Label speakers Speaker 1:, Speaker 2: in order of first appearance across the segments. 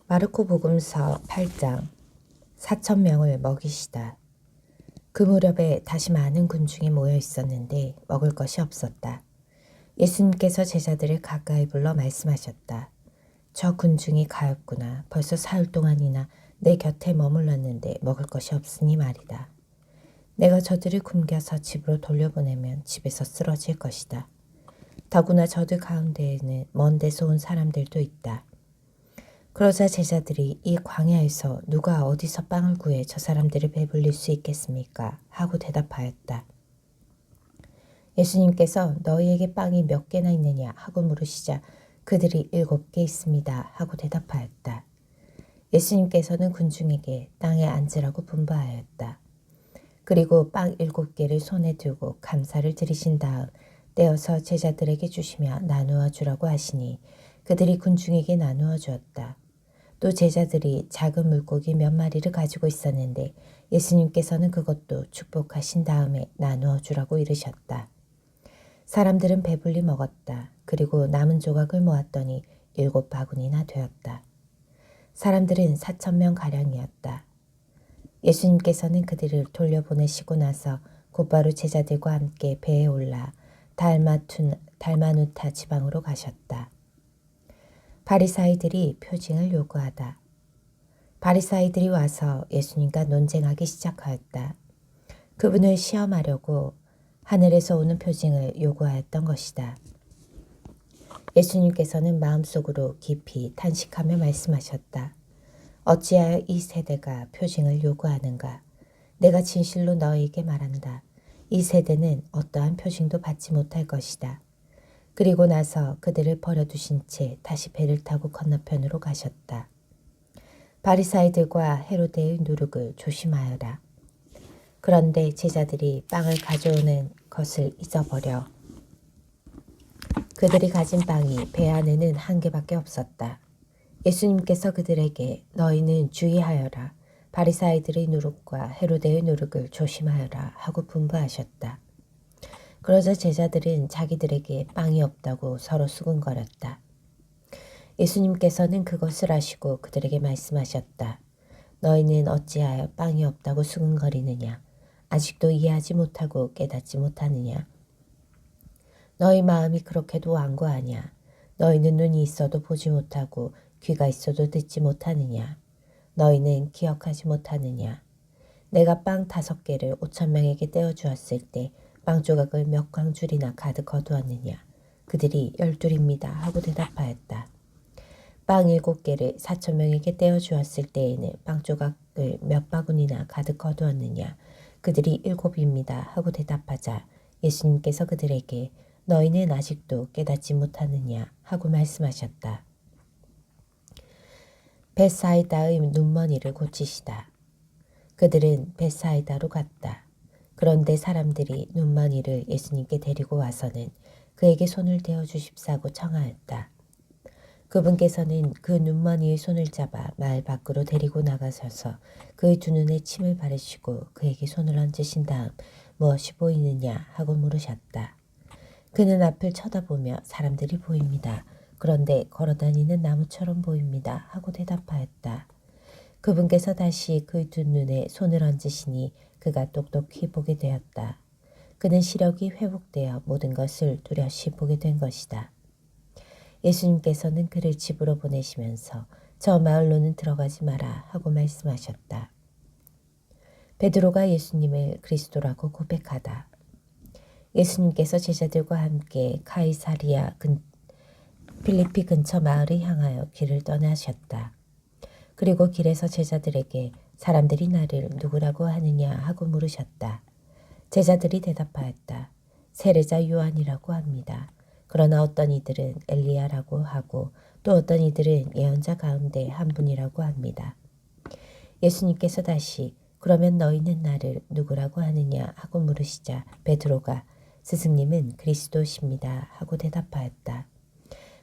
Speaker 1: 마르코 복음서 8장 4,000명을 먹이시다. 그 무렵에 다시 많은 군중이 모여 있었는데 먹을 것이 없었다. 예수님께서 제자들을 가까이 불러 말씀하셨다. 저 군중이 가엾구나. 벌써 사흘 동안이나 내 곁에 머물렀는데 먹을 것이 없으니 말이다. 내가 저들을 굶겨서 집으로 돌려보내면 집에서 쓰러질 것이다. 더구나 저들 가운데에는 먼 데서 온 사람들도 있다. 그러자 제자들이 이 광야에서 누가 어디서 빵을 구해 저 사람들을 배불릴 수 있겠습니까? 하고 대답하였다. 예수님께서 너희에게 빵이 몇 개나 있느냐 하고 물으시자 그들이 7개 있습니다 하고 대답하였다. 예수님께서는 군중에게 땅에 앉으라고 분부하였다. 그리고 빵 7개를 손에 들고 감사를 드리신 다음 떼어서 제자들에게 주시며 나누어 주라고 하시니 그들이 군중에게 나누어 주었다. 또 제자들이 작은 물고기 몇 마리를 가지고 있었는데 예수님께서는 그것도 축복하신 다음에 나누어 주라고 이르셨다. 사람들은 배불리 먹었다. 그리고 남은 조각을 모았더니 7바구니나 되었다. 사람들은 4,000명가량이었다. 예수님께서는 그들을 돌려보내시고 나서 곧바로 제자들과 함께 배에 올라 달마누타 지방으로 가셨다. 바리사이들이 표징을 요구하다. 바리사이들이 와서 예수님과 논쟁하기 시작하였다. 그분을 시험하려고 하늘에서 오는 표징을 요구하였던 것이다. 예수님께서는 마음속으로 깊이 탄식하며 말씀하셨다. 어찌하여 이 세대가 표징을 요구하는가? 내가 진실로 너희에게 말한다. 이 세대는 어떠한 표징도 받지 못할 것이다. 그리고 나서 그들을 버려두신 채 다시 배를 타고 건너편으로 가셨다. 바리사이들과 헤로데의 누룩을 조심하여라. 그런데 제자들이 빵을 가져오는 것을 잊어버려 그들이 가진 빵이 배 안에는 1개밖에 없었다. 예수님께서 그들에게 너희는 주의하여라. 바리사이들의 누룩과 헤로데의 누룩을 조심하여라 하고 분부하셨다. 그러자 제자들은 자기들에게 빵이 없다고 서로 수군거렸다. 예수님께서는 그것을 아시고 그들에게 말씀하셨다. 너희는 어찌하여 빵이 없다고 수군거리느냐? 아직도 이해하지 못하고 깨닫지 못하느냐? 너희 마음이 그렇게도 완고하냐? 너희는 눈이 있어도 보지 못하고 귀가 있어도 듣지 못하느냐? 너희는 기억하지 못하느냐? 내가 빵 5개를 5,000명에게 떼어주었을 때 빵 조각을 몇 광줄이나 가득 거두었느냐? 그들이 12입니다 하고 대답하였다. 빵 7개를 4,000명에게 떼어주었을 때에는 빵 조각을 몇 바구니나 가득 거두었느냐? 그들이 7입니다 하고 대답하자 예수님께서 그들에게 너희는 아직도 깨닫지 못하느냐 하고 말씀하셨다. 벳사이다의 눈머니를 고치시다. 그들은 벳사이다로 갔다. 그런데 사람들이 눈머니를 예수님께 데리고 와서는 그에게 손을 대어 주십사고 청하였다. 그분께서는 그 눈머니의 손을 잡아 마을 밖으로 데리고 나가셔서 그의 두 눈에 침을 바르시고 그에게 손을 얹으신 다음 무엇이 보이느냐 하고 물으셨다. 그는 앞을 쳐다보며 사람들이 보입니다. 그런데 걸어다니는 나무처럼 보입니다 하고 대답하였다. 그분께서 다시 그의 두 눈에 손을 얹으시니 그가 똑똑히 보게 되었다. 그는 시력이 회복되어 모든 것을 뚜렷이 보게 된 것이다. 예수님께서는 그를 집으로 보내시면서 저 마을로는 들어가지 마라 하고 말씀하셨다. 베드로가 예수님을 그리스도라고 고백하다. 예수님께서 제자들과 함께 카이사리아 필리피 근처 마을을 향하여 길을 떠나셨다. 그리고 길에서 제자들에게 사람들이 나를 누구라고 하느냐 하고 물으셨다. 제자들이 대답하였다. 세례자 요한이라고 합니다. 그러나 어떤 이들은 엘리야라고 하고 또 어떤 이들은 예언자 가운데 한 분이라고 합니다. 예수님께서 다시 그러면 너희는 나를 누구라고 하느냐 하고 물으시자 베드로가 스승님은 그리스도십니다 하고 대답하였다.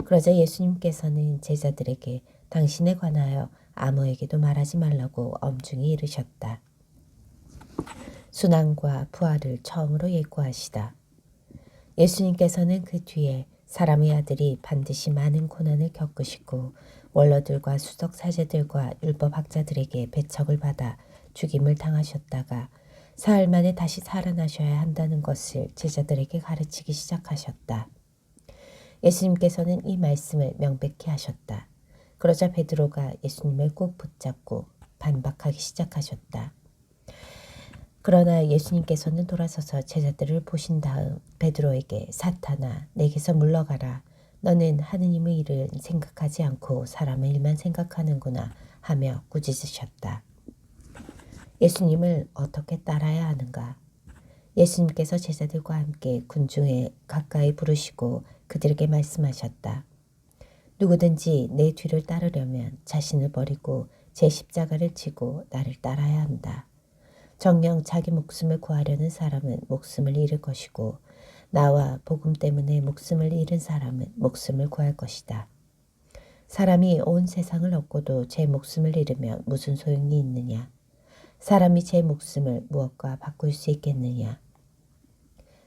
Speaker 1: 그러자 예수님께서는 제자들에게 당신에 관하여 아무에게도 말하지 말라고 엄중히 이르셨다. 순환과 부활을 처음으로 예고하시다. 예수님께서는 그 뒤에 사람의 아들이 반드시 많은 고난을 겪으시고 원로들과 수석 사제들과 율법학자들에게 배척을 받아 죽임을 당하셨다가 사흘 만에 다시 살아나셔야 한다는 것을 제자들에게 가르치기 시작하셨다. 예수님께서는 이 말씀을 명백히 하셨다. 그러자 베드로가 예수님을 꼭 붙잡고 반박하기 시작하셨다. 그러나 예수님께서는 돌아서서 제자들을 보신 다음 베드로에게 사탄아 내게서 물러가라. 너는 하느님의 일을 생각하지 않고 사람의 일만 생각하는구나 하며 꾸짖으셨다. 예수님을 어떻게 따라야 하는가? 예수님께서 제자들과 함께 군중에 가까이 부르시고 그들에게 말씀하셨다. 누구든지 내 뒤를 따르려면 자신을 버리고 제 십자가를 지고 나를 따라야 한다. 정녕 자기 목숨을 구하려는 사람은 목숨을 잃을 것이고 나와 복음 때문에 목숨을 잃은 사람은 목숨을 구할 것이다. 사람이 온 세상을 얻고도 제 목숨을 잃으면 무슨 소용이 있느냐? 사람이 제 목숨을 무엇과 바꿀 수 있겠느냐?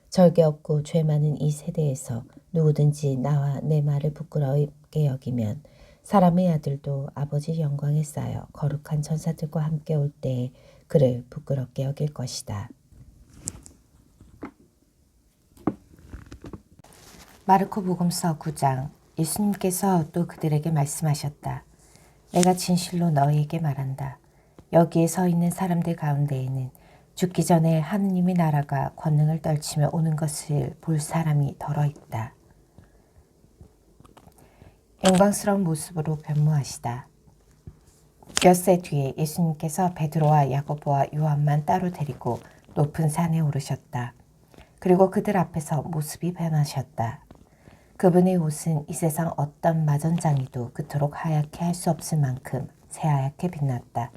Speaker 1: 절개 없고 죄 많은 이 세대에서 누구든지 나와 내 말을 부끄럽게 여기면 사람의 아들도 아버지 영광에 쌓여 거룩한 천사들과 함께 올 때에 그를 부끄럽게 여길 것이다. 마르코 복음서 9장. 예수님께서 또 그들에게 말씀하셨다. 내가 진실로 너희에게 말한다. 여기에 서 있는 사람들 가운데에는 죽기 전에 하느님의 나라가 권능을 떨치며 오는 것을 볼 사람이 덜어 있다. 영광스러운 모습으로 변모하시다. 엿새 뒤에 예수님께서 베드로와 야고보와 요한만 따로 데리고 높은 산에 오르셨다. 그리고 그들 앞에서 모습이 변하셨다. 그분의 옷은 이 세상 어떤 마전장이도 그토록 하얗게 할 수 없을 만큼 새하얗게 빛났다.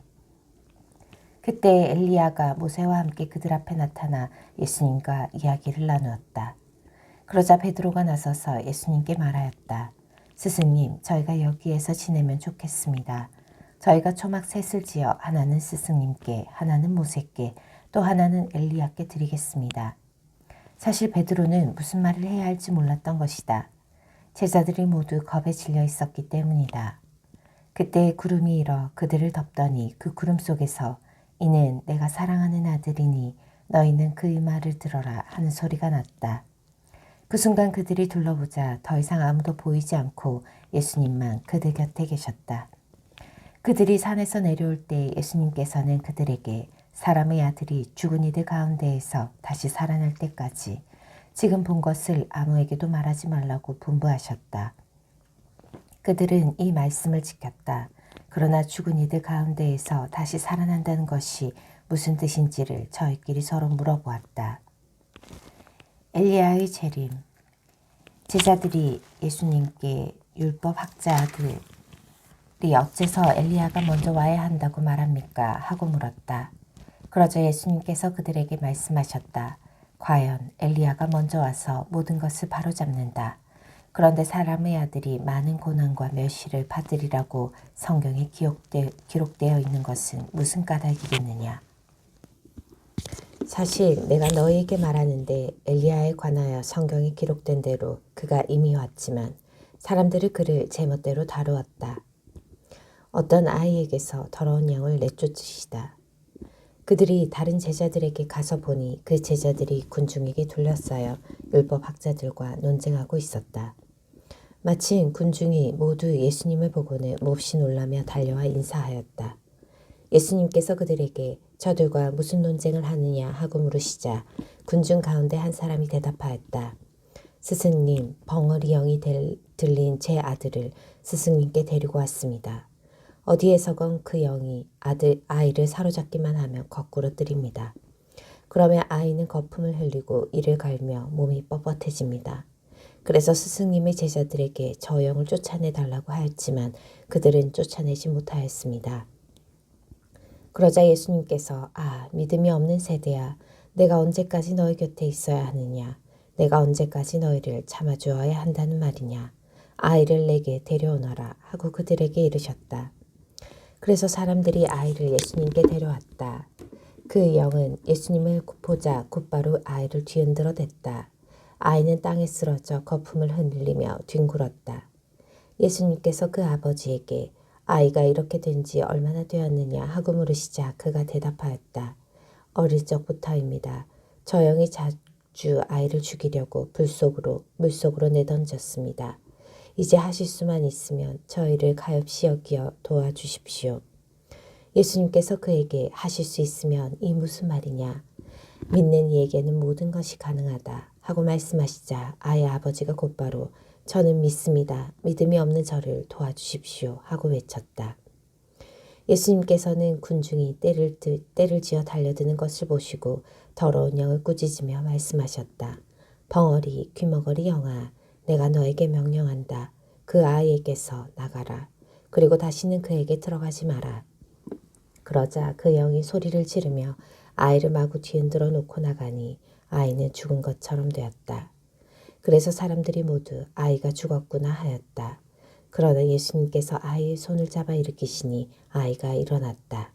Speaker 1: 그때 엘리야가 모세와 함께 그들 앞에 나타나 예수님과 이야기를 나누었다. 그러자 베드로가 나서서 예수님께 말하였다. 스승님, 저희가 여기에서 지내면 좋겠습니다. 저희가 초막 셋을 지어 하나는 스승님께, 하나는 모세께, 또 하나는 엘리야께 드리겠습니다. 사실 베드로는 무슨 말을 해야 할지 몰랐던 것이다. 제자들이 모두 겁에 질려 있었기 때문이다. 그때 구름이 일어 그들을 덮더니 그 구름 속에서 이는 내가 사랑하는 아들이니 너희는 그의 말을 들어라 하는 소리가 났다. 그 순간 그들이 둘러보자 더 이상 아무도 보이지 않고 예수님만 그들 곁에 계셨다. 그들이 산에서 내려올 때 예수님께서는 그들에게 사람의 아들이 죽은 이들 가운데에서 다시 살아날 때까지 지금 본 것을 아무에게도 말하지 말라고 분부하셨다. 그들은 이 말씀을 지켰다. 그러나 죽은 이들 가운데에서 다시 살아난다는 것이 무슨 뜻인지를 저희끼리 서로 물어보았다. 엘리야의 재림. 제자들이 예수님께 율법학자들이 어째서 엘리야가 먼저 와야 한다고 말합니까? 하고 물었다. 그러자 예수님께서 그들에게 말씀하셨다. 과연 엘리야가 먼저 와서 모든 것을 바로잡는다. 그런데 사람의 아들이 많은 고난과 멸시를 받으리라고 성경에 기록되어 있는 것은 무슨 까닭이겠느냐. 사실 내가 너희에게 말하는데 엘리야에 관하여 성경에 기록된 대로 그가 이미 왔지만 사람들이 그를 제멋대로 다루었다. 어떤 아이에게서 더러운 양을 내쫓으시다. 그들이 다른 제자들에게 가서 보니 그 제자들이 군중에게 둘러싸여 율법학자들과 논쟁하고 있었다. 마침 군중이 모두 예수님을 보고는 몹시 놀라며 달려와 인사하였다. 예수님께서 그들에게 저들과 무슨 논쟁을 하느냐 하고 물으시자 군중 가운데 한 사람이 대답하였다. 스승님, 벙어리 영이 들린 제 아들을 스승님께 데리고 왔습니다. 어디에서건 그 영이 아이를 사로잡기만 하면 거꾸로 뜨립니다. 그러면 아이는 거품을 흘리고 이를 갈며 몸이 뻣뻣해집니다. 그래서 스승님의 제자들에게 저 영을 쫓아내달라고 하였지만 그들은 쫓아내지 못하였습니다. 그러자 예수님께서 믿음이 없는 세대야, 내가 언제까지 너희 곁에 있어야 하느냐? 내가 언제까지 너희를 참아주어야 한다는 말이냐? 아이를 내게 데려오너라 하고 그들에게 이르셨다. 그래서 사람들이 아이를 예수님께 데려왔다. 그 영은 예수님을 보자 곧바로 아이를 뒤흔들어 댔다. 아이는 땅에 쓰러져 거품을 흔들리며 뒹굴었다. 예수님께서 그 아버지에게 아이가 이렇게 된 지 얼마나 되었느냐 하고 물으시자 그가 대답하였다. 어릴 적부터입니다. 저 영이 자주 아이를 죽이려고 물속으로 내던졌습니다. 이제 하실 수만 있으면 저희를 가엾이 여기어 도와주십시오. 예수님께서 그에게 하실 수 있으면 이 무슨 말이냐? 믿는 이에게는 모든 것이 가능하다 하고 말씀하시자 아이의 아버지가 곧바로 저는 믿습니다. 믿음이 없는 저를 도와주십시오 하고 외쳤다. 예수님께서는 군중이 떼를 지어 달려드는 것을 보시고 더러운 영을 꾸짖으며 말씀하셨다. 벙어리 귀머거리 영아 내가 너에게 명령한다. 그 아이에게서 나가라. 그리고 다시는 그에게 들어가지 마라. 그러자 그 영이 소리를 지르며 아이를 마구 뒤흔들어 놓고 나가니 아이는 죽은 것처럼 되었다. 그래서 사람들이 모두 아이가 죽었구나 하였다. 그러나 예수님께서 아이의 손을 잡아 일으키시니 아이가 일어났다.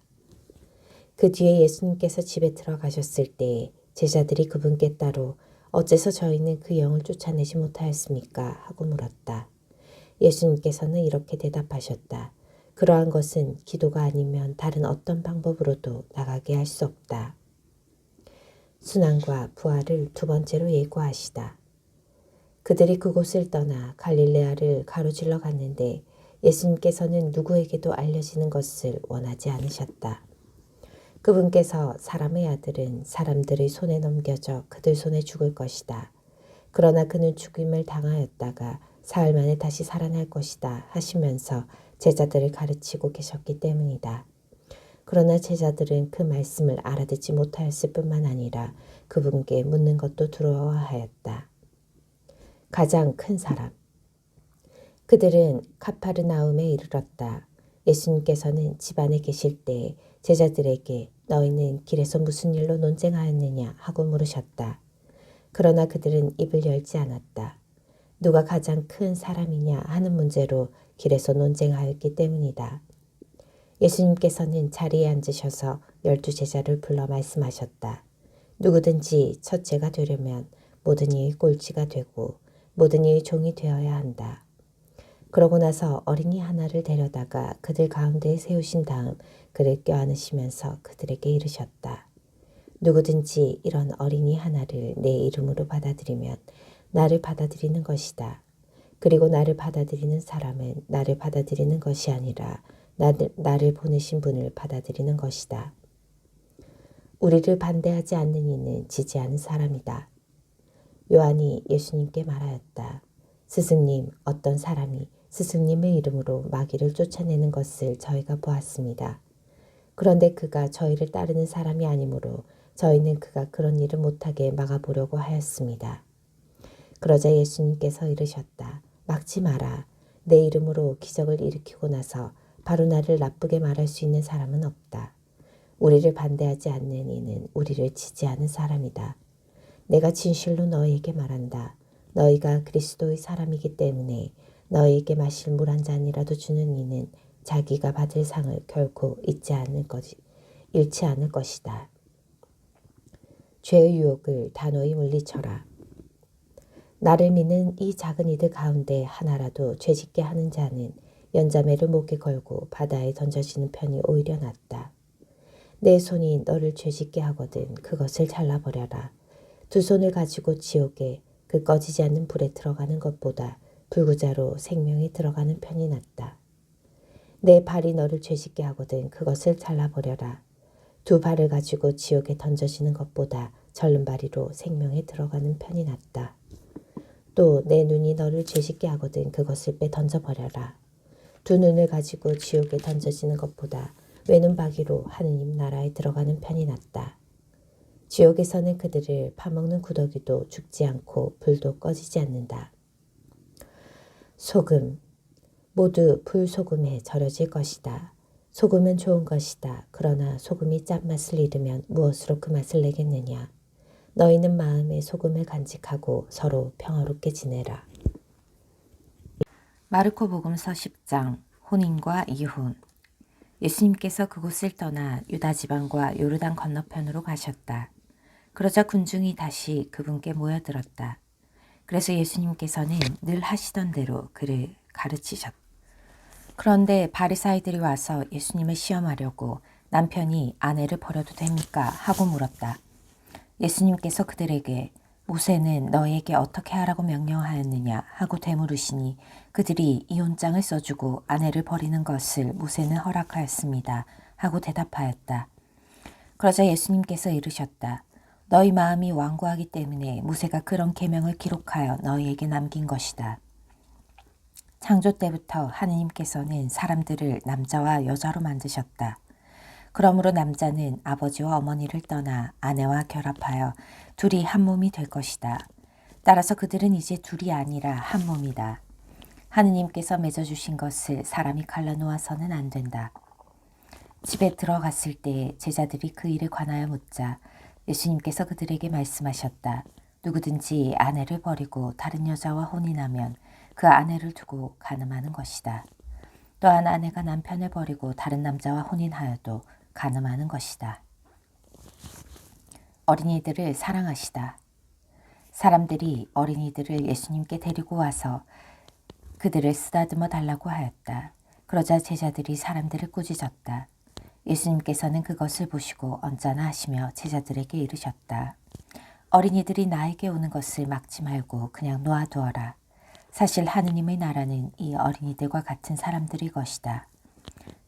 Speaker 1: 그 뒤에 예수님께서 집에 들어가셨을 때에 제자들이 그분께 따로 어째서 저희는 그 영을 쫓아내지 못하였습니까? 하고 물었다. 예수님께서는 이렇게 대답하셨다. 그러한 것은 기도가 아니면 다른 어떤 방법으로도 나가게 할 수 없다. 순환과 부활을 두 번째로 예고하시다. 그들이 그곳을 떠나 갈릴레아를 가로질러 갔는데 예수님께서는 누구에게도 알려지는 것을 원하지 않으셨다. 그분께서 사람의 아들은 사람들의 손에 넘겨져 그들 손에 죽을 것이다. 그러나 그는 죽임을 당하였다가 사흘 만에 다시 살아날 것이다 하시면서 제자들을 가르치고 계셨기 때문이다. 그러나 제자들은 그 말씀을 알아듣지 못하였을 뿐만 아니라 그분께 묻는 것도 두려워하였다. 가장 큰 사람. 그들은 카파르나움에 이르렀다. 예수님께서는 집 안에 계실 때 제자들에게 너희는 길에서 무슨 일로 논쟁하였느냐 하고 물으셨다. 그러나 그들은 입을 열지 않았다. 누가 가장 큰 사람이냐 하는 문제로 길에서 논쟁하였기 때문이다. 예수님께서는 자리에 앉으셔서 12 제자를 불러 말씀하셨다. 누구든지 첫째가 되려면 모든 이의 꼴찌가 되고 모든 이의 종이 되어야 한다. 그러고 나서 어린이 하나를 데려다가 그들 가운데에 세우신 다음 그를 껴안으시면서 그들에게 이르셨다. 누구든지 이런 어린이 하나를 내 이름으로 받아들이면 나를 받아들이는 것이다. 그리고 나를 받아들이는 사람은 나를 받아들이는 것이 아니라 나를 보내신 분을 받아들이는 것이다. 우리를 반대하지 않는 이는 지지하는 사람이다. 요한이 예수님께 말하였다. 스승님, 어떤 사람이 스승님의 이름으로 마귀를 쫓아내는 것을 저희가 보았습니다. 그런데 그가 저희를 따르는 사람이 아니므로 저희는 그가 그런 일을 못하게 막아보려고 하였습니다. 그러자 예수님께서 이르셨다. 막지 마라. 내 이름으로 기적을 일으키고 나서 바로 나를 나쁘게 말할 수 있는 사람은 없다. 우리를 반대하지 않는 이는 우리를 지지하는 사람이다. 내가 진실로 너희에게 말한다. 너희가 그리스도의 사람이기 때문에 너희에게 마실 물 한 잔이라도 주는 이는 자기가 받을 상을 결코 잃지 않을 것이다. 죄의 유혹을 단호히 물리쳐라. 나를 믿는 이 작은 이들 가운데 하나라도 죄짓게 하는 자는 연자매를 목에 걸고 바다에 던져지는 편이 오히려 낫다. 내 손이 너를 죄짓게 하거든 그것을 잘라버려라. 두 손을 가지고 지옥에 그 꺼지지 않는 불에 들어가는 것보다 불구자로 생명에 들어가는 편이 낫다. 내 발이 너를 죄짓게 하거든 그것을 잘라버려라. 두 발을 가지고 지옥에 던져지는 것보다 절름발이로 생명에 들어가는 편이 낫다. 또 내 눈이 너를 죄짓게 하거든 그것을 빼 던져버려라. 두 눈을 가지고 지옥에 던져지는 것보다 외눈박이로 하느님 나라에 들어가는 편이 낫다. 지옥에서는 그들을 파먹는 구더기도 죽지 않고 불도 꺼지지 않는다. 소금, 모두 불소금에 절여질 것이다. 소금은 좋은 것이다. 그러나 소금이 짠맛을 잃으면 무엇으로 그 맛을 내겠느냐. 너희는 마음에 소금을 간직하고 서로 평화롭게 지내라. 마르코복음서 10장 혼인과 이혼. 예수님께서 그곳을 떠나 유다 지방과 요르단 건너편으로 가셨다. 그러자 군중이 다시 그분께 모여들었다. 그래서 예수님께서는 늘 하시던 대로 그를 가르치셨다. 그런데 바리사이들이 와서 예수님을 시험하려고 남편이 아내를 버려도 됩니까? 하고 물었다. 예수님께서 그들에게 모세는 너희에게 어떻게 하라고 명령하였느냐 하고 되물으시니 그들이 이혼장을 써주고 아내를 버리는 것을 모세는 허락하였습니다 하고 대답하였다. 그러자 예수님께서 이르셨다. 너희 마음이 완고하기 때문에 모세가 그런 계명을 기록하여 너희에게 남긴 것이다. 창조 때부터 하느님께서는 사람들을 남자와 여자로 만드셨다. 그러므로 남자는 아버지와 어머니를 떠나 아내와 결합하여 둘이 한 몸이 될 것이다. 따라서 그들은 이제 둘이 아니라 한 몸이다. 하느님께서 맺어주신 것을 사람이 갈라놓아서는 안 된다. 집에 들어갔을 때 제자들이 그 일에 관하여 묻자 예수님께서 그들에게 말씀하셨다. 누구든지 아내를 버리고 다른 여자와 혼인하면 그 아내를 두고 간음하는 것이다. 또한 아내가 남편을 버리고 다른 남자와 혼인하여도 간음하는 것이다. 어린이들을 사랑하시다. 사람들이 어린이들을 예수님께 데리고 와서 그들을 쓰다듬어 달라고 하였다. 그러자 제자들이 사람들을 꾸짖었다. 예수님께서는 그것을 보시고 언짢아 하시며 제자들에게 이르셨다. 어린이들이 나에게 오는 것을 막지 말고 그냥 놓아두어라. 사실 하느님의 나라는 이 어린이들과 같은 사람들의 것이다.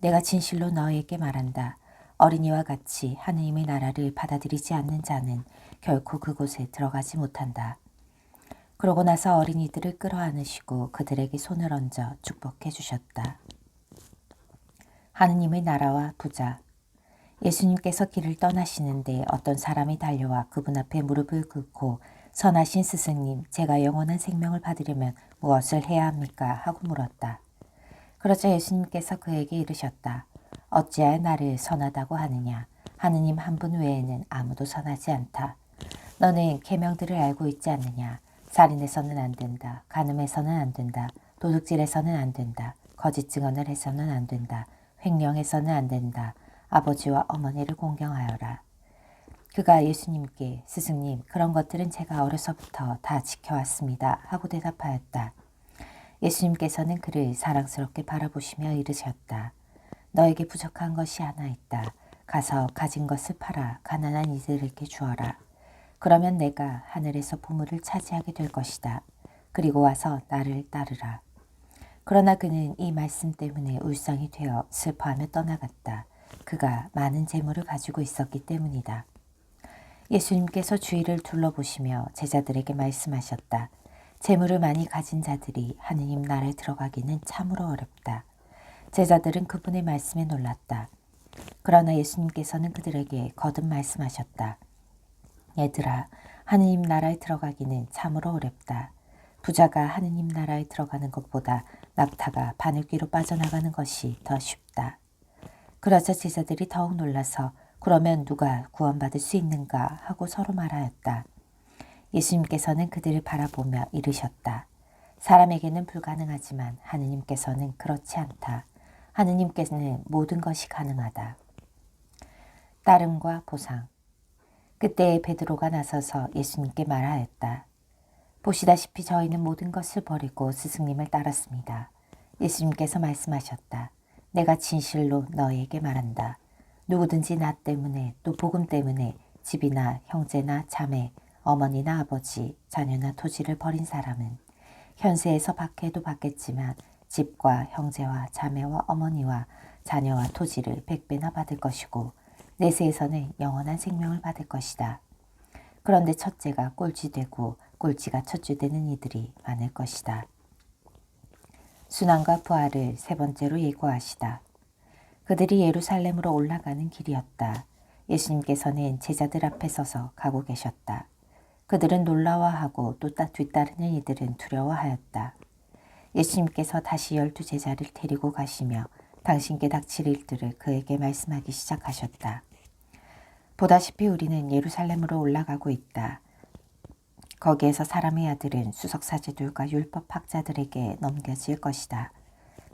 Speaker 1: 내가 진실로 너희에게 말한다. 어린이와 같이 하느님의 나라를 받아들이지 않는 자는 결코 그곳에 들어가지 못한다. 그러고 나서 어린이들을 끌어안으시고 그들에게 손을 얹어 축복해 주셨다. 하느님의 나라와 부자. 예수님께서 길을 떠나시는데 어떤 사람이 달려와 그분 앞에 무릎을 꿇고 선하신 스승님, 제가 영원한 생명을 받으려면 무엇을 해야 합니까? 하고 물었다. 그러자 예수님께서 그에게 이르셨다. 어찌하여 나를 선하다고 하느냐? 하느님 한 분 외에는 아무도 선하지 않다. 너는 계명들을 알고 있지 않느냐? 살인해서는 안 된다. 간음해서는 안 된다. 도둑질해서는 안 된다. 거짓 증언을 해서는 안 된다. 횡령해서는 안 된다. 아버지와 어머니를 공경하여라. 그가 예수님께 스승님 그런 것들은 제가 어려서부터 다 지켜왔습니다 하고 대답하였다. 예수님께서는 그를 사랑스럽게 바라보시며 이르셨다. 너에게 부족한 것이 하나 있다. 가서 가진 것을 팔아 가난한 이들에게 주어라. 그러면 내가 하늘에서 보물을 차지하게 될 것이다. 그리고 와서 나를 따르라. 그러나 그는 이 말씀 때문에 울상이 되어 슬퍼하며 떠나갔다. 그가 많은 재물을 가지고 있었기 때문이다. 예수님께서 주위를 둘러보시며 제자들에게 말씀하셨다. 재물을 많이 가진 자들이 하느님 나라에 들어가기는 참으로 어렵다. 제자들은 그분의 말씀에 놀랐다. 그러나 예수님께서는 그들에게 거듭 말씀하셨다. 얘들아, 하느님 나라에 들어가기는 참으로 어렵다. 부자가 하느님 나라에 들어가는 것보다 낙타가 바늘귀로 빠져나가는 것이 더 쉽다. 그러자 제자들이 더욱 놀라서 그러면 누가 구원받을 수 있는가 하고 서로 말하였다. 예수님께서는 그들을 바라보며 이르셨다. 사람에게는 불가능하지만 하느님께서는 그렇지 않다. 하느님께서는 모든 것이 가능하다. 따름과 보상. 그때 베드로가 나서서 예수님께 말하였다. 보시다시피 저희는 모든 것을 버리고 스승님을 따랐습니다. 예수님께서 말씀하셨다. 내가 진실로 너희에게 말한다. 누구든지 나 때문에 또 복음 때문에 집이나 형제나 자매, 어머니나 아버지, 자녀나 토지를 버린 사람은 현세에서 박해도 받겠지만 집과 형제와 자매와 어머니와 자녀와 토지를 100배나 받을 것이고 내세에서는 영원한 생명을 받을 것이다. 그런데 첫째가 꼴찌되고 꼴찌가 첫째되는 이들이 많을 것이다. 순환과 부활을 세 번째로 예고하시다. 그들이 예루살렘으로 올라가는 길이었다. 예수님께서는 제자들 앞에 서서 가고 계셨다. 그들은 놀라워하고 또 뒤따르는 이들은 두려워하였다. 예수님께서 다시 12제자를 데리고 가시며 당신께 닥칠 일들을 그에게 말씀하기 시작하셨다. 보다시피 우리는 예루살렘으로 올라가고 있다. 거기에서 사람의 아들은 수석사제들과 율법학자들에게 넘겨질 것이다.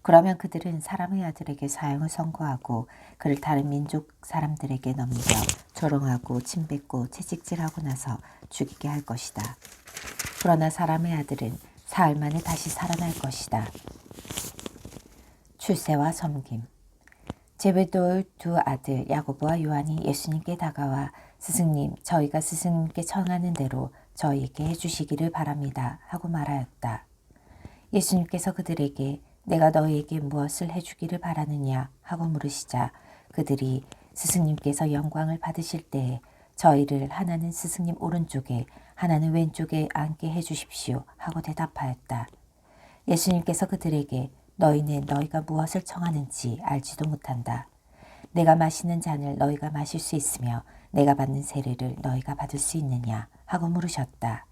Speaker 1: 그러면 그들은 사람의 아들에게 사형을 선고하고 그를 다른 민족 사람들에게 넘겨 조롱하고 침뱉고 채찍질하고 나서 죽이게 할 것이다. 그러나 사람의 아들은 사흘 만에 다시 살아날 것이다. 출세와 섬김. 제베데오의 두 아들 야고보와 요한이 예수님께 다가와 스승님, 저희가 스승님께 청하는 대로 저희에게 해주시기를 바랍니다 하고 말하였다. 예수님께서 그들에게 내가 너희에게 무엇을 해주기를 바라느냐 하고 물으시자 그들이 스승님께서 영광을 받으실 때에 저희를 하나는 스승님 오른쪽에 하나는 왼쪽에 앉게 해주십시오 하고 대답하였다. 예수님께서 그들에게 너희는 너희가 무엇을 청하는지 알지도 못한다. 내가 마시는 잔을 너희가 마실 수 있으며 내가 받는 세례를 너희가 받을 수 있느냐 하고 물으셨다.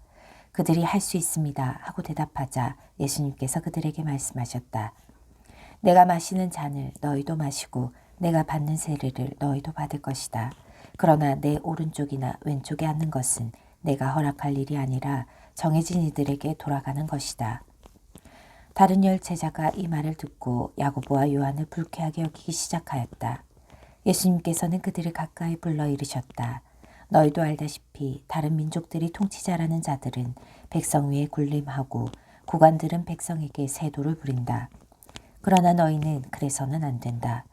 Speaker 1: 그들이 할 수 있습니다 하고 대답하자 예수님께서 그들에게 말씀하셨다. 내가 마시는 잔을 너희도 마시고 내가 받는 세례를 너희도 받을 것이다. 그러나 내 오른쪽이나 왼쪽에 앉는 것은 내가 허락할 일이 아니라 정해진 이들에게 돌아가는 것이다. 다른 10 제자가 이 말을 듣고 야고보와 요한을 불쾌하게 여기기 시작하였다. 예수님께서는 그들을 가까이 불러 이르셨다. 너희도 알다시피 다른 민족들이 통치자라는 자들은 백성 위에 군림하고 고관들은 백성에게 세도를 부린다. 그러나 너희는 그래서는 안 된다.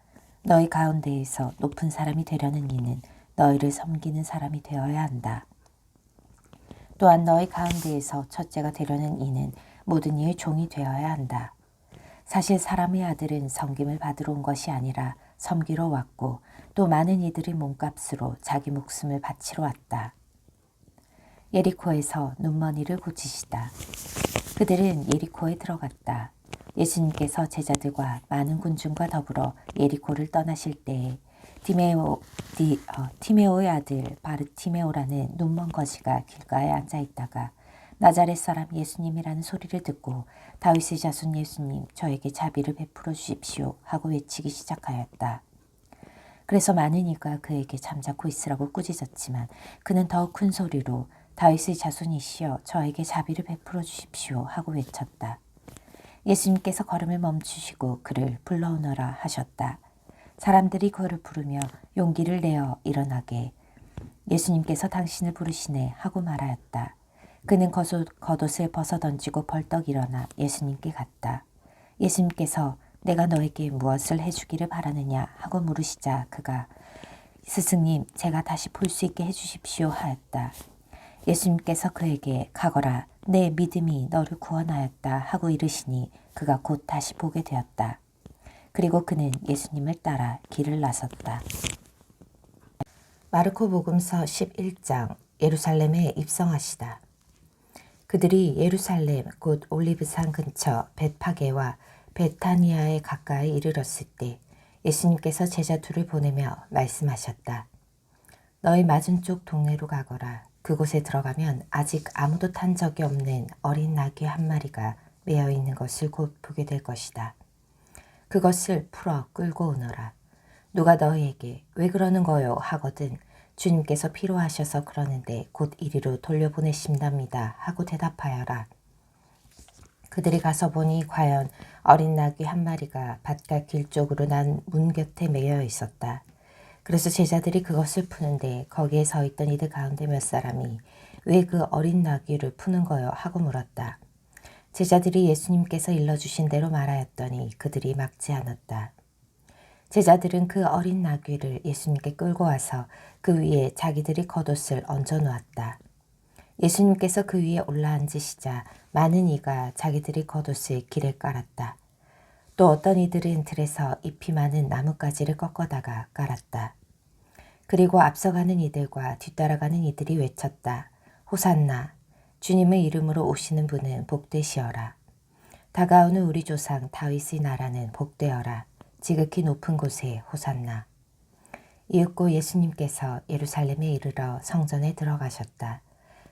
Speaker 1: 너희 가운데에서 높은 사람이 되려는 이는 너희를 섬기는 사람이 되어야 한다. 또한 너희 가운데에서 첫째가 되려는 이는 모든 이의 종이 되어야 한다. 사실 사람의 아들은 섬김을 받으러 온 것이 아니라 섬기러 왔고 또 많은 이들의 몸값으로 자기 목숨을 바치러 왔다. 예리코에서 눈먼이를 고치시다. 그들은 예리코에 들어갔다. 예수님께서 제자들과 많은 군중과 더불어 예리코를 떠나실 때에 티메오의 아들 바르티메오라는 눈먼 거지가 길가에 앉아 있다가 나자렛 사람 예수님이라는 소리를 듣고 다윗의 자손 예수님 저에게 자비를 베풀어 주십시오 하고 외치기 시작하였다. 그래서 많은 이가 그에게 잠자코 있으라고 꾸짖었지만 그는 더욱 큰 소리로 다윗의 자손이시여 저에게 자비를 베풀어 주십시오 하고 외쳤다. 예수님께서 걸음을 멈추시고 그를 불러오너라 하셨다. 사람들이 그를 부르며 용기를 내어 일어나게 예수님께서 당신을 부르시네 하고 말하였다. 그는 겉옷을 벗어던지고 벌떡 일어나 예수님께 갔다. 예수님께서 내가 너에게 무엇을 해주기를 바라느냐 하고 물으시자 그가 스승님 제가 다시 볼 수 있게 해주십시오 하였다. 예수님께서 그에게 가거라 내 믿음이 너를 구원하였다 하고 이르시니 그가 곧 다시 보게 되었다. 그리고 그는 예수님을 따라 길을 나섰다. 마르코복음서 11장 예루살렘에 입성하시다. 그들이 예루살렘 곧 올리브산 근처 벳파게와 베타니아에 가까이 이르렀을 때 예수님께서 제자 둘을 보내며 말씀하셨다. 너희 맞은쪽 동네로 가거라. 그곳에 들어가면 아직 아무도 탄 적이 없는 어린 나귀 한 마리가 매여 있는 것을 곧 보게 될 것이다. 그것을 풀어 끌고 오너라. 누가 너희에게 왜 그러는 거요 하거든 주님께서 필요하셔서 그러는데 곧 이리로 돌려보내신답니다 하고 대답하여라. 그들이 가서 보니 과연 어린 나귀 한 마리가 밭갈 길 쪽으로 난 문 곁에 매여 있었다. 그래서 제자들이 그것을 푸는데 거기에 서 있던 이들 가운데 몇 사람이 왜 그 어린 나귀를 푸는 거요 하고 물었다. 제자들이 예수님께서 일러주신 대로 말하였더니 그들이 막지 않았다. 제자들은 그 어린 나귀를 예수님께 끌고 와서 그 위에 자기들이 겉옷을 얹어 놓았다. 예수님께서 그 위에 올라앉으시자 많은 이가 자기들이 겉옷을 길에 깔았다. 또 어떤 이들은 들에서 잎이 많은 나뭇가지를 꺾어다가 깔았다. 그리고 앞서가는 이들과 뒤따라가는 이들이 외쳤다. 호산나, 주님의 이름으로 오시는 분은 복되시어라. 다가오는 우리 조상 다윗의 나라는 복되어라. 지극히 높은 곳에 호산나. 이윽고 예수님께서 예루살렘에 이르러 성전에 들어가셨다.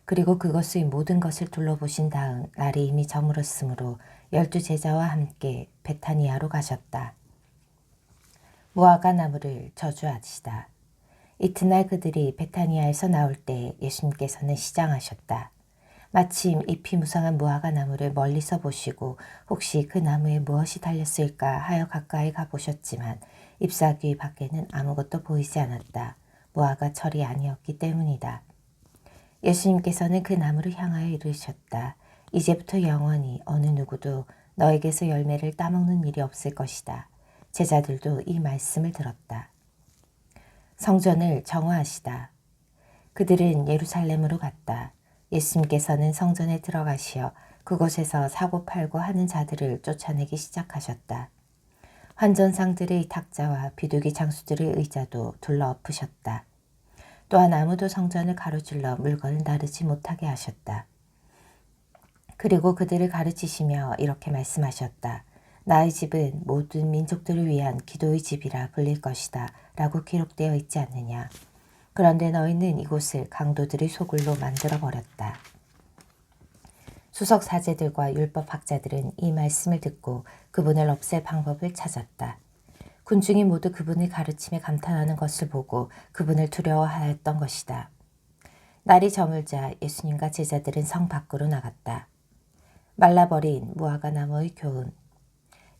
Speaker 1: 그리고 그것의 모든 것을 둘러보신 다음 날이 이미 저물었으므로 12 제자와 함께 베타니아로 가셨다. 무화과 나무를 저주하시다. 이튿날 그들이 베타니아에서 나올 때 예수님께서는 시장하셨다. 마침 잎이 무성한 무화과 나무를 멀리서 보시고 혹시 그 나무에 무엇이 달렸을까 하여 가까이 가보셨지만 잎사귀 밖에는 아무것도 보이지 않았다. 무화과 철이 아니었기 때문이다. 예수님께서는 그 나무를 향하여 이르셨다. 이제부터 영원히 어느 누구도 너에게서 열매를 따먹는 일이 없을 것이다. 제자들도 이 말씀을 들었다. 성전을 정화하시다. 그들은 예루살렘으로 갔다. 예수님께서는 성전에 들어가시어 그곳에서 사고 팔고 하는 자들을 쫓아내기 시작하셨다. 환전상들의 탁자와 비둘기 장수들의 의자도 둘러 엎으셨다. 또한 아무도 성전을 가로질러 물건을 나르지 못하게 하셨다. 그리고 그들을 가르치시며 이렇게 말씀하셨다. 나의 집은 모든 민족들을 위한 기도의 집이라 불릴 것이다 라고 기록되어 있지 않느냐. 그런데 너희는 이곳을 강도들의 소굴로 만들어버렸다. 수석 사제들과 율법학자들은 이 말씀을 듣고 그분을 없앨 방법을 찾았다. 군중이 모두 그분의 가르침에 감탄하는 것을 보고 그분을 두려워하였던 것이다. 날이 저물자 예수님과 제자들은 성 밖으로 나갔다. 말라버린 무화과 나무의 교훈.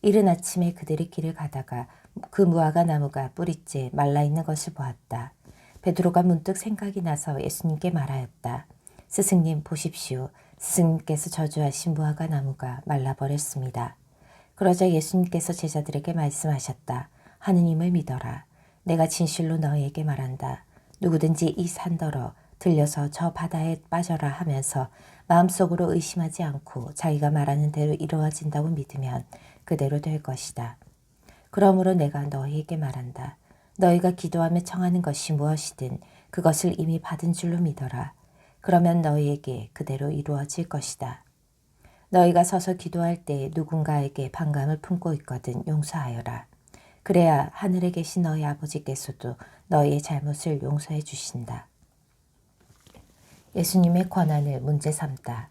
Speaker 1: 이른 아침에 그들이 길을 가다가 그 무화과 나무가 뿌리째 말라있는 것을 보았다. 베드로가 문득 생각이 나서 예수님께 말하였다. 스승님 보십시오. 스승님께서 저주하신 무화과 나무가 말라버렸습니다. 그러자 예수님께서 제자들에게 말씀하셨다. 하느님을 믿어라. 내가 진실로 너희에게 말한다. 누구든지 이 산더러 들려서 저 바다에 빠져라 하면서 마음속으로 의심하지 않고 자기가 말하는 대로 이루어진다고 믿으면 그대로 될 것이다. 그러므로 내가 너희에게 말한다. 너희가 기도하며 청하는 것이 무엇이든 그것을 이미 받은 줄로 믿어라. 그러면 너희에게 그대로 이루어질 것이다. 너희가 서서 기도할 때 누군가에게 반감을 품고 있거든 용서하여라. 그래야 하늘에 계신 너희 아버지께서도 너희의 잘못을 용서해 주신다. 예수님의 권한을 문제 삼다.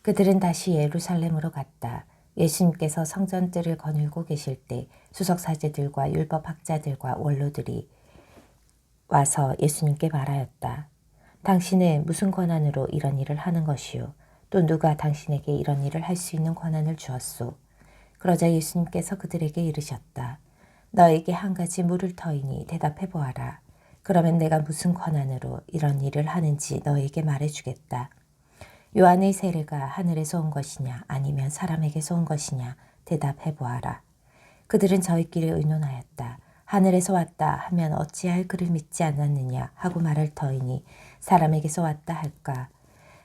Speaker 1: 그들은 다시 예루살렘으로 갔다. 예수님께서 성전뜰을 거닐고 계실 때 수석사제들과 율법학자들과 원로들이 와서 예수님께 말하였다. 당신은 무슨 권한으로 이런 일을 하는 것이요? 또 누가 당신에게 이런 일을 할 수 있는 권한을 주었소? 그러자 예수님께서 그들에게 이르셨다. 너에게 한 가지 물을 터이니 대답해 보아라. 그러면 내가 무슨 권한으로 이런 일을 하는지 너에게 말해주겠다. 요한의 세례가 하늘에서 온 것이냐 아니면 사람에게서 온 것이냐 대답해 보아라. 그들은 저희끼리 의논하였다. 하늘에서 왔다 하면 어찌할 그를 믿지 않았느냐 하고 말할 터이니 사람에게서 왔다 할까.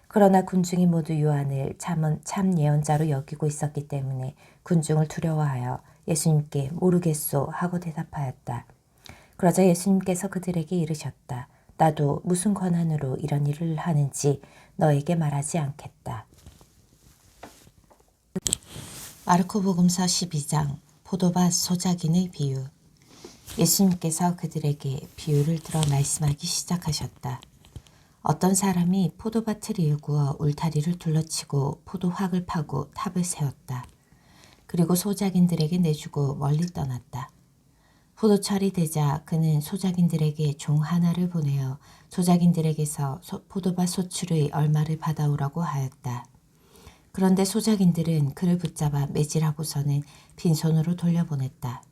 Speaker 1: 그러나 군중이 모두 요한을 참 예언자로 여기고 있었기 때문에 군중을 두려워하여 예수님께 모르겠소 하고 대답하였다. 그러자 예수님께서 그들에게 이르셨다. 나도 무슨 권한으로 이런 일을 하는지 너에게 말하지 않겠다. 마르코복음서 12장 포도밭 소작인의 비유. 예수님께서 그들에게 비유를 들어 말씀하기 시작하셨다. 어떤 사람이 포도밭을 일구어 울타리를 둘러치고 포도확을 파고 탑을 세웠다. 그리고 소작인들에게 내주고 멀리 떠났다. 포도철이 되자 그는 소작인들에게 종 하나를 보내어 소작인들에게서 포도밭 소출의 얼마를 받아오라고 하였다. 그런데 소작인들은 그를 붙잡아 매질하고서는 빈손으로 돌려보냈다.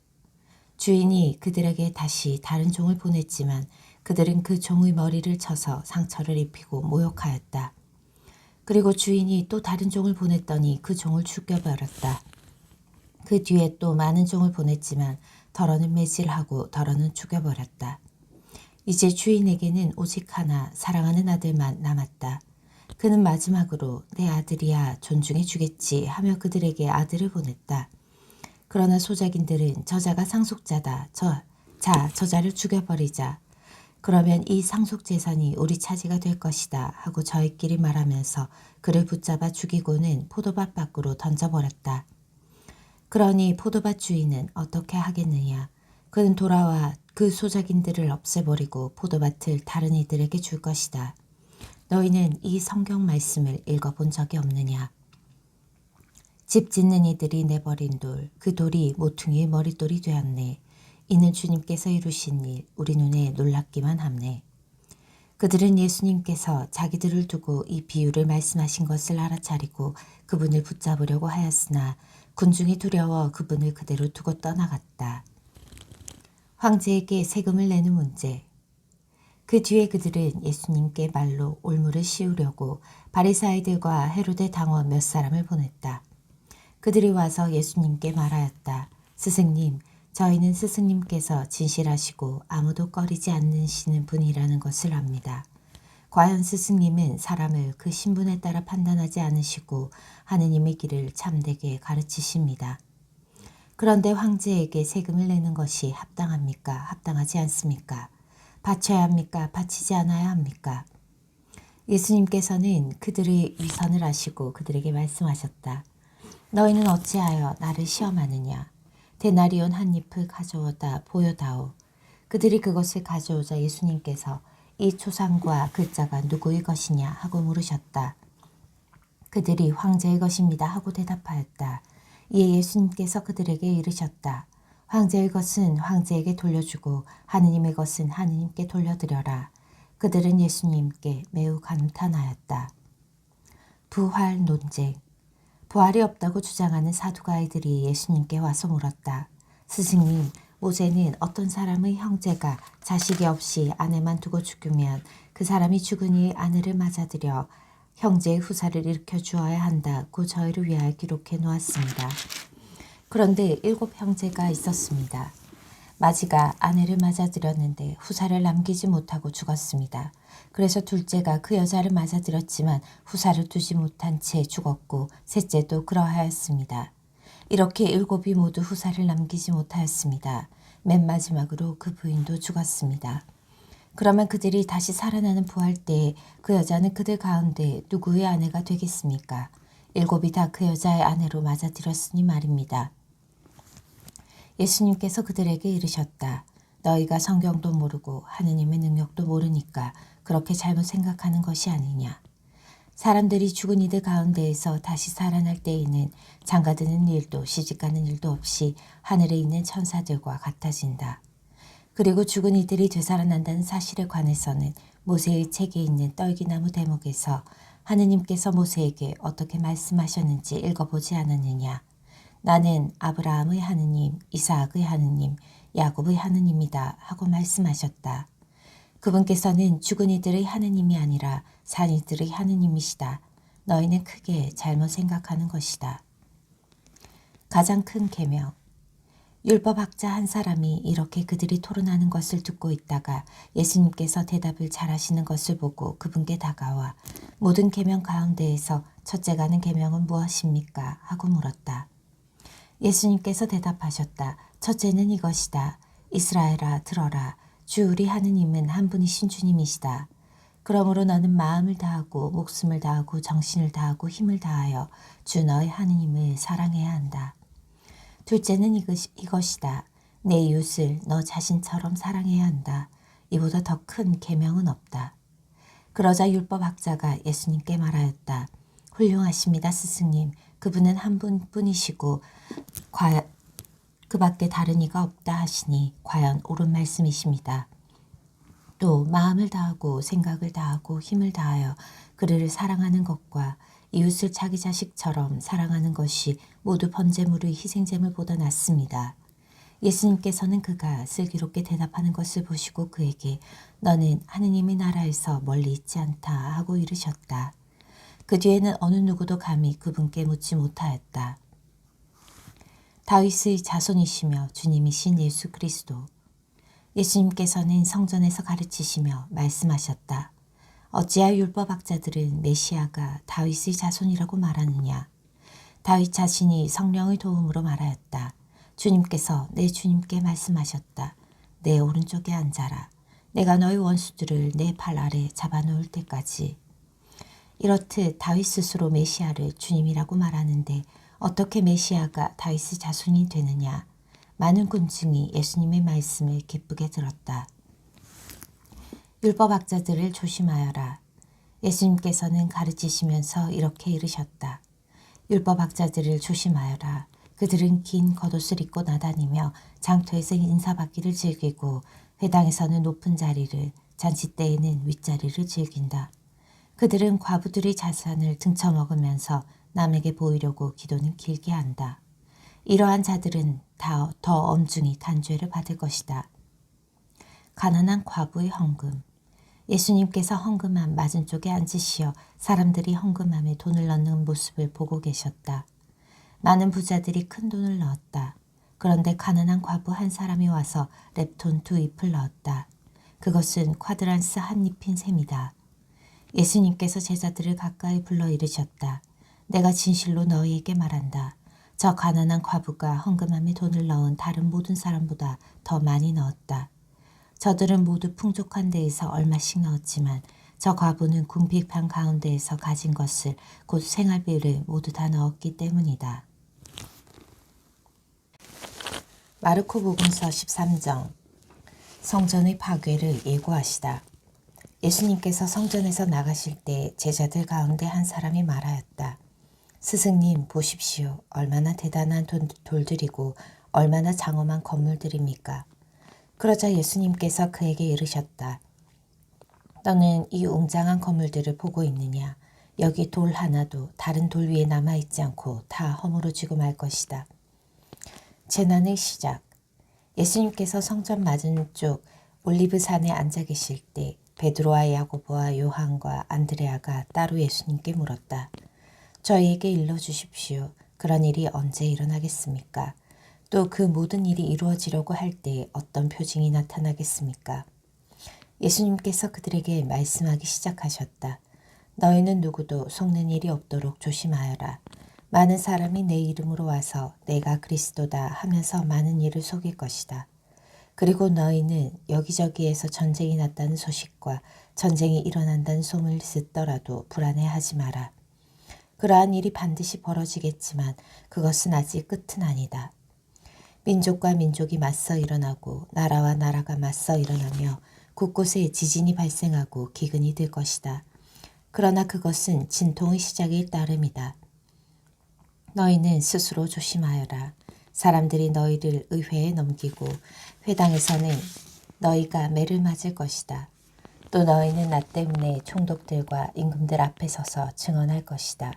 Speaker 1: 주인이 그들에게 다시 다른 종을 보냈지만 그들은 그 종의 머리를 쳐서 상처를 입히고 모욕하였다. 그리고 주인이 또 다른 종을 보냈더니 그 종을 죽여버렸다. 그 뒤에 또 많은 종을 보냈지만 덜어는 매질하고 덜어는 죽여버렸다. 이제 주인에게는 오직 하나 사랑하는 아들만 남았다. 그는 마지막으로 내 아들이야 존중해 주겠지 하며 그들에게 아들을 보냈다. 그러나 소작인들은 저자가 상속자다. 저자를 죽여버리자. 그러면 이 상속재산이 우리 차지가 될 것이다 하고 저희끼리 말하면서 그를 붙잡아 죽이고는 포도밭 밖으로 던져버렸다. 그러니 포도밭 주인은 어떻게 하겠느냐. 그는 돌아와 그 소작인들을 없애버리고 포도밭을 다른 이들에게 줄 것이다. 너희는 이 성경 말씀을 읽어본 적이 없느냐. 집 짓는 이들이 내버린 돌, 그 돌이 모퉁이의 머릿돌이 되었네. 이는 주님께서 이루신 일, 우리 눈에 놀랍기만 함네. 그들은 예수님께서 자기들을 두고 이 비유를 말씀하신 것을 알아차리고 그분을 붙잡으려고 하였으나 군중이 두려워 그분을 그대로 두고 떠나갔다. 황제에게 세금을 내는 문제. 그 뒤에 그들은 예수님께 말로 올무를 씌우려고 바리사이들과 헤로데 당원 몇 사람을 보냈다. 그들이 와서 예수님께 말하였다. 스승님, 저희는 스승님께서 진실하시고 아무도 꺼리지 않으시는 분이라는 것을 압니다. 과연 스승님은 사람을 그 신분에 따라 판단하지 않으시고 하느님의 길을 참되게 가르치십니다. 그런데 황제에게 세금을 내는 것이 합당합니까? 합당하지 않습니까? 바쳐야 합니까? 바치지 않아야 합니까? 예수님께서는 그들의 위선을 아시고 그들에게 말씀하셨다. 너희는 어찌하여 나를 시험하느냐? 데나리온 한 잎을 가져오다 보여다오. 그들이 그것을 가져오자 예수님께서 이 초상과 글자가 누구의 것이냐 하고 물으셨다. 그들이 황제의 것입니다 하고 대답하였다. 이에 예수님께서 그들에게 이르셨다. 황제의 것은 황제에게 돌려주고 하느님의 것은 하느님께 돌려드려라. 그들은 예수님께 매우 감탄하였다. 부활 논쟁. 부활이 없다고 주장하는 사두가이들이 예수님께 와서 물었다. 스승님, 모세는 어떤 사람의 형제가 자식이 없이 아내만 두고 죽으면 그 사람이 죽은 이의 아내를 맞아들여 형제의 후사를 일으켜 주어야 한다고 저희를 위하여 기록해 놓았습니다. 그런데 7 형제가 있었습니다. 마지가 아내를 맞아들였는데 후사를 남기지 못하고 죽었습니다. 그래서 둘째가 그 여자를 맞아들였지만 후사를 두지 못한 채 죽었고 셋째도 그러하였습니다. 이렇게 7이 모두 후사를 남기지 못하였습니다. 맨 마지막으로 그 부인도 죽었습니다. 그러면 그들이 다시 살아나는 부활 때에 그 여자는 그들 가운데 누구의 아내가 되겠습니까? 7이 다 그 여자의 아내로 맞아들였으니 말입니다. 예수님께서 그들에게 이르셨다. 너희가 성경도 모르고 하느님의 능력도 모르니까 그렇게 잘못 생각하는 것이 아니냐. 사람들이 죽은 이들 가운데에서 다시 살아날 때에는 장가드는 일도 시집가는 일도 없이 하늘에 있는 천사들과 같아진다. 그리고 죽은 이들이 되살아난다는 사실에 관해서는 모세의 책에 있는 떨기나무 대목에서 하느님께서 모세에게 어떻게 말씀하셨는지 읽어보지 않았느냐. 나는 아브라함의 하느님, 이삭의 하느님, 야곱의 하느님이다 하고 말씀하셨다. 그분께서는 죽은 이들의 하느님이 아니라 산 이들의 하느님이시다. 너희는 크게 잘못 생각하는 것이다. 가장 큰 계명. 율법학자 한 사람이 이렇게 그들이 토론하는 것을 듣고 있다가 예수님께서 대답을 잘하시는 것을 보고 그분께 다가와 모든 계명 가운데에서 첫째 가는 계명은 무엇입니까? 하고 물었다. 예수님께서 대답하셨다. 첫째는 이것이다. 이스라엘아 들어라. 주 우리 하느님은 한 분이신 주님이시다. 그러므로 너는 마음을 다하고 목숨을 다하고 정신을 다하고 힘을 다하여 주 너의 하느님을 사랑해야 한다. 둘째는 이것이다. 내 이웃을 너 자신처럼 사랑해야 한다. 이보다 더 큰 계명은 없다. 그러자 율법학자가 예수님께 말하였다. 훌륭하십니다, 스승님. 그분은 한 분뿐이시고 그 밖에 다른 이가 없다 하시니 과연 옳은 말씀이십니다. 또 마음을 다하고 생각을 다하고 힘을 다하여 그를 사랑하는 것과 이웃을 자기 자식처럼 사랑하는 것이 모두 번제물의 희생제물보다 낫습니다. 예수님께서는 그가 슬기롭게 대답하는 것을 보시고 그에게 너는 하느님의 나라에서 멀리 있지 않다 하고 이르셨다. 그 뒤에는 어느 누구도 감히 그분께 묻지 못하였다. 다윗의 자손이시며 주님이신 예수 그리스도. 예수님께서는 성전에서 가르치시며 말씀하셨다. 어찌하여 율법학자들은 메시아가 다윗의 자손이라고 말하느냐. 다윗 자신이 성령의 도움으로 말하였다. 주님께서 내 주님께 말씀하셨다. 내 오른쪽에 앉아라. 내가 너의 원수들을 내 발 아래 잡아놓을 때까지. 이렇듯 다윗 스스로 메시아를 주님이라고 말하는데 어떻게 메시아가 다윗의 자손이 되느냐. 많은 군중이 예수님의 말씀을 기쁘게 들었다. 율법학자들을 조심하여라. 예수님께서는 가르치시면서 이렇게 이르셨다. 율법학자들을 조심하여라. 그들은 긴 겉옷을 입고 나다니며 장터에서 인사받기를 즐기고 회당에서는 높은 자리를, 잔치 때에는 윗자리를 즐긴다. 그들은 과부들의 자산을 등쳐먹으면서 남에게 보이려고 기도는 길게 한다. 이러한 자들은 더 엄중히 단죄를 받을 것이다. 가난한 과부의 헌금. 예수님께서 헌금함 맞은쪽에 앉으시어 사람들이 헌금함에 돈을 넣는 모습을 보고 계셨다. 많은 부자들이 큰 돈을 넣었다. 그런데 가난한 과부 한 사람이 와서 렙톤 2잎을 넣었다. 그것은 쿼드란스 한 잎인 셈이다. 예수님께서 제자들을 가까이 불러 이르셨다. 내가 진실로 너희에게 말한다. 저 가난한 과부가 헌금함에 돈을 넣은 다른 모든 사람보다 더 많이 넣었다. 저들은 모두 풍족한 데에서 얼마씩 넣었지만 저 과부는 궁핍한 가운데에서 가진 것을 곧 생활비를 모두 다 넣었기 때문이다. 마르코 복음서 13장 성전의 파괴를 예고하시다. 예수님께서 성전에서 나가실 때 제자들 가운데 한 사람이 말하였다. 스승님 보십시오. 얼마나 대단한 돌들이고 얼마나 장엄한 건물들입니까? 그러자 예수님께서 그에게 이르셨다. 너는 이 웅장한 건물들을 보고 있느냐? 여기 돌 하나도 다른 돌 위에 남아있지 않고 다 허물어지고 말 것이다. 재난의 시작. 예수님께서 성전 맞은쪽 올리브산에 앉아 계실 때 베드로와 야고보와 요한과 안드레아가 따로 예수님께 물었다. 저희에게 일러주십시오. 그런 일이 언제 일어나겠습니까? 또 그 모든 일이 이루어지려고 할 때 어떤 표징이 나타나겠습니까? 예수님께서 그들에게 말씀하기 시작하셨다. 너희는 누구도 속는 일이 없도록 조심하여라. 많은 사람이 내 이름으로 와서 내가 그리스도다 하면서 많은 일을 속일 것이다. 그리고 너희는 여기저기에서 전쟁이 났다는 소식과 전쟁이 일어난다는 소문을 듣더라도 불안해하지 마라. 그러한 일이 반드시 벌어지겠지만 그것은 아직 끝은 아니다. 민족과 민족이 맞서 일어나고 나라와 나라가 맞서 일어나며 곳곳에 지진이 발생하고 기근이 들 것이다. 그러나 그것은 진통의 시작일 따름이다. 너희는 스스로 조심하여라. 사람들이 너희를 의회에 넘기고 회당에서는 너희가 매를 맞을 것이다. 또 너희는 나 때문에 총독들과 임금들 앞에 서서 증언할 것이다.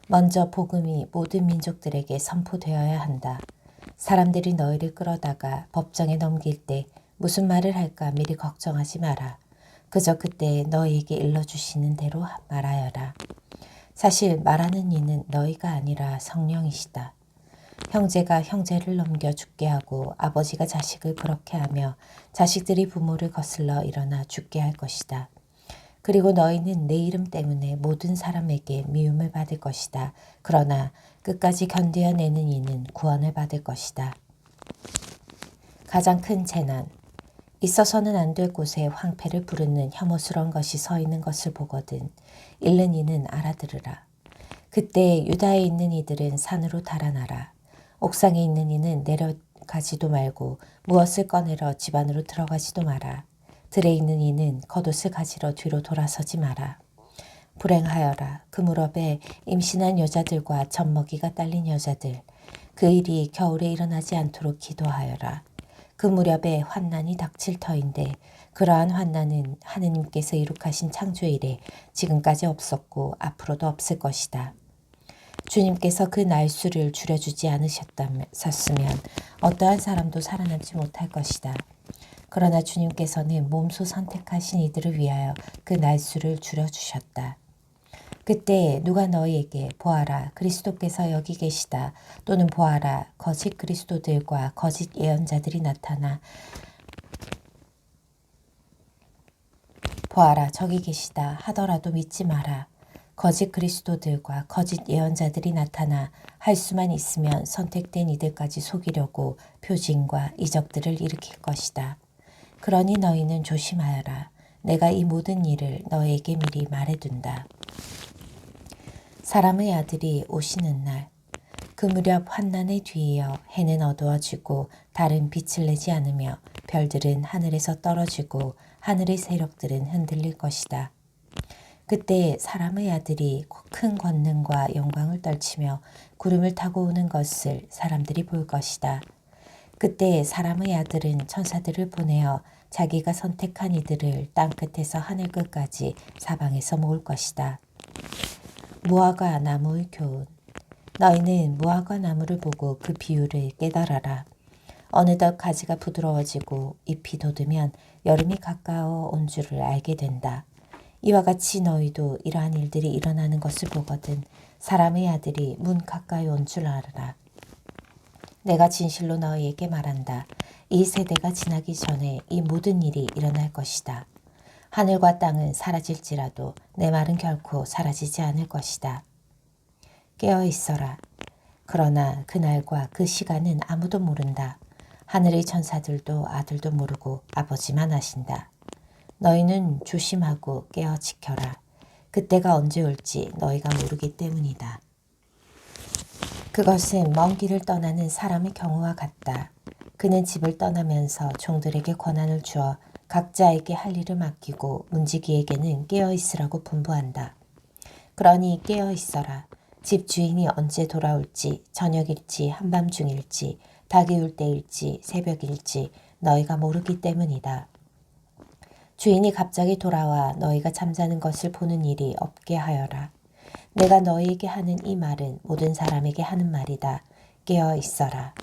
Speaker 1: 먼저 복음이 모든 민족들에게 선포되어야 한다. 사람들이 너희를 끌어다가 법정에 넘길 때 무슨 말을 할까 미리 걱정하지 마라. 그저 그때 너희에게 일러주시는 대로 말하여라. 사실 말하는 이는 너희가 아니라 성령이시다. 형제가 형제를 넘겨 죽게 하고 아버지가 자식을 그렇게 하며 자식들이 부모를 거슬러 일어나 죽게 할 것이다. 그리고 너희는 내 이름 때문에 모든 사람에게 미움을 받을 것이다. 그러나 끝까지 견뎌내는 이는 구원을 받을 것이다. 가장 큰 재난. 있어서는 안 될 곳에 황폐를 부르는 혐오스러운 것이 서 있는 것을 보거든 잃는 이는 알아들으라. 그때 유다에 있는 이들은 산으로 달아나라. 옥상에 있는 이는 내려가지도 말고 무엇을 꺼내러 집 안으로 들어가지도 마라. 들에 있는 이는 겉옷을 가지러 뒤로 돌아서지 마라. 불행하여라. 그 무렵에 임신한 여자들과 젖먹이가 딸린 여자들. 그 일이 겨울에 일어나지 않도록 기도하여라. 그 무렵에 환난이 닥칠 터인데 그러한 환난은 하느님께서 이룩하신 창조 이래 지금까지 없었고 앞으로도 없을 것이다. 주님께서 그 날수를 줄여주지 않으셨으면 어떠한 사람도 살아남지 못할 것이다. 그러나 주님께서는 몸소 선택하신 이들을 위하여 그 날수를 줄여주셨다. 그때 누가 너희에게 보아라 그리스도께서 여기 계시다 또는 보아라 거짓 그리스도들과 거짓 예언자들이 나타나 보아라 저기 계시다 하더라도 믿지 마라. 거짓 그리스도들과 거짓 예언자들이 나타나 할 수만 있으면 선택된 이들까지 속이려고 표징과 이적들을 일으킬 것이다. 그러니 너희는 조심하여라. 내가 이 모든 일을 너희에게 미리 말해둔다. 사람의 아들이 오시는 날. 그 무렵 환난에 뒤이어 해는 어두워지고 달은 빛을 내지 않으며 별들은 하늘에서 떨어지고 하늘의 세력들은 흔들릴 것이다. 그때 사람의 아들이 큰 권능과 영광을 떨치며 구름을 타고 오는 것을 사람들이 볼 것이다. 그때 사람의 아들은 천사들을 보내어 자기가 선택한 이들을 땅끝에서 하늘끝까지 사방에서 모을 것이다. 무화과 나무의 교훈. 너희는 무화과 나무를 보고 그 비율을 깨달아라. 어느덧 가지가 부드러워지고 잎이 돋으면 여름이 가까워 온 줄을 알게 된다. 이와 같이 너희도 이러한 일들이 일어나는 것을 보거든 사람의 아들이 문 가까이 온 줄 알아라. 내가 진실로 너희에게 말한다. 이 세대가 지나기 전에 이 모든 일이 일어날 것이다. 하늘과 땅은 사라질지라도 내 말은 결코 사라지지 않을 것이다. 깨어 있어라. 그러나 그날과 그 시간은 아무도 모른다. 하늘의 천사들도 아들도 모르고 아버지만 아신다. 너희는 조심하고 깨어 지켜라. 그때가 언제 올지 너희가 모르기 때문이다. 그것은 먼 길을 떠나는 사람의 경우와 같다. 그는 집을 떠나면서 종들에게 권한을 주어 각자에게 할 일을 맡기고 문지기에게는 깨어 있으라고 분부한다. 그러니 깨어 있어라. 집 주인이 언제 돌아올지 저녁일지 한밤중일지 닭이 울 때일지 새벽일지 너희가 모르기 때문이다. 주인이 갑자기 돌아와 너희가 잠자는 것을 보는 일이 없게 하여라. 내가 너희에게 하는 이 말은 모든 사람에게 하는 말이다. 깨어 있어라.